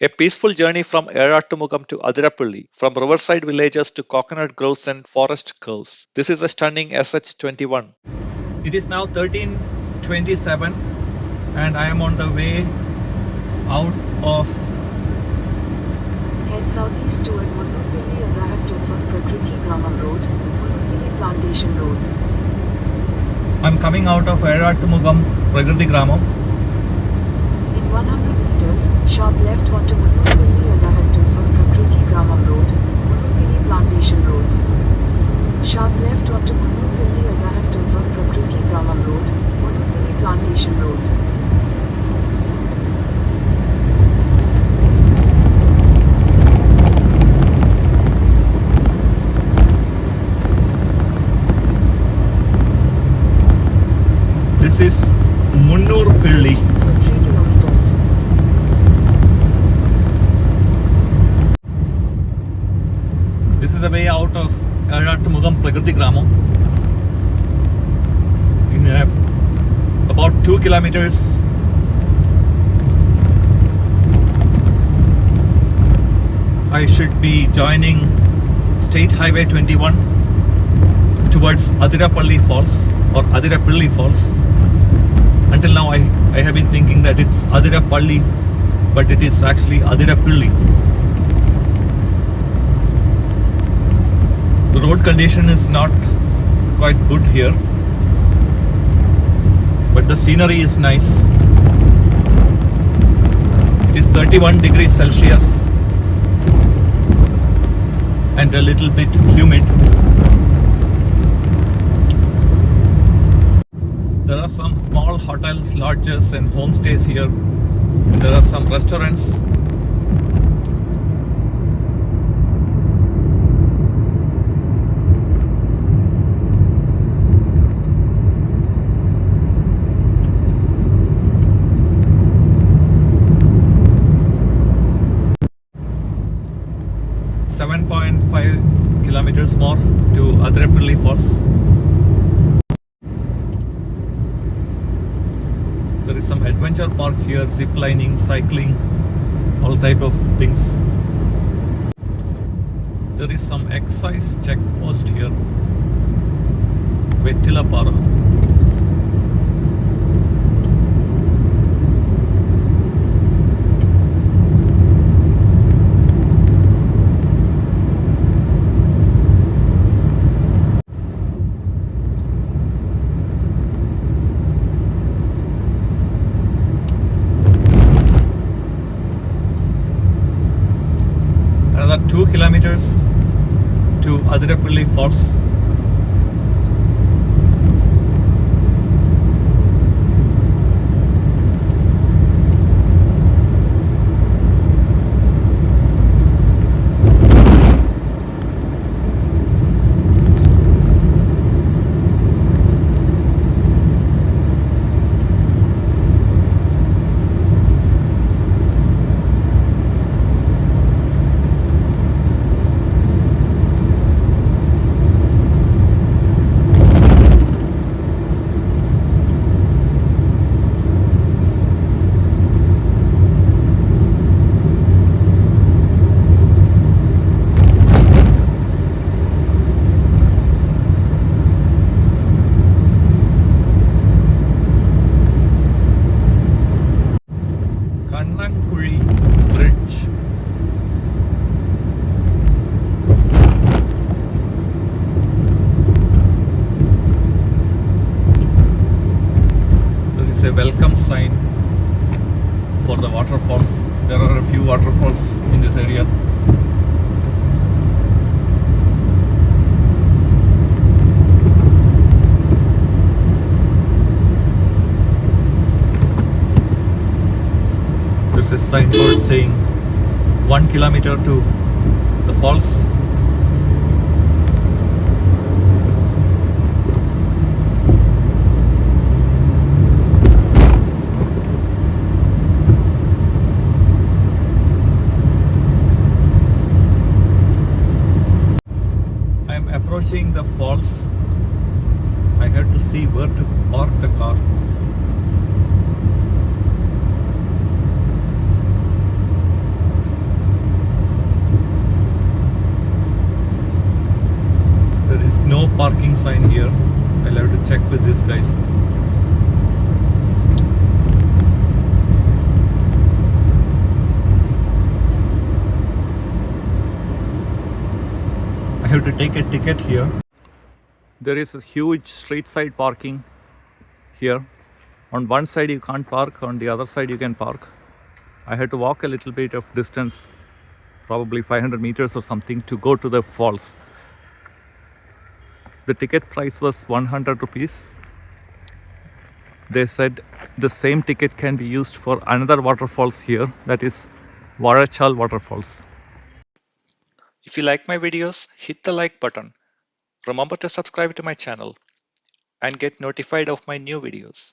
A peaceful journey from Ezhattumugham to Athirappilly, from riverside villages to coconut groves and forest curves. This is a stunning SH-21. It is now 13:27 and I am on the way out of. Head southeast toward Athirappilly Ezhattumugham Prakriti Gramam Road, Athirappilly Plantation Road. I'm coming out of Ezhattumugham Prakriti Gramam. In 100 meters, sharp left onto Athirappilly Ezhattumugham Prakriti Gramam Road, Athirappilly Plantation Road. Sharp left onto Athirappilly Ezhattumugham Prakriti Gramam Road, Athirappilly Plantation Road. This is Munnurpilly. For 3 kilometers. This is the way out of Ezhattumugham Prakriti Gramam. In about 2 kilometers, I should be joining State Highway 21 towards Athirappilly Falls or Athirappilly Falls. Until now I have been thinking that it's Athirappilly, but it is actually Athirappilly. The road condition is not quite good here, but the scenery is nice. It is 31 degrees Celsius and a little bit humid. There are some small hotels, lodges and homestays here. There are some restaurants. Kilometers more to Athirappilly Falls. There is some adventure park here, zip lining, cycling, all type of things. There is some excise check post here, Vettilapara. Another 2 kilometers to Athirappilly Falls. Bridge. There is a welcome sign for the waterfalls. There are a few waterfalls in this area. There's a signboard saying 1 kilometer to the falls. I am approaching the falls. I have to see where to park the car. parking sign here. I'll have to check with these guys. I have to take a ticket here. There is a huge street side parking here. On one side you can't park, on the other side you can park. I had to walk a little bit of distance, probably 500 meters or something, to go to the falls. The ticket price was 100 rupees. They said the same ticket can be used for another waterfalls here, that is Varachal Waterfalls. If you like my videos, hit the like button. Remember to subscribe to my channel and get notified of my new videos.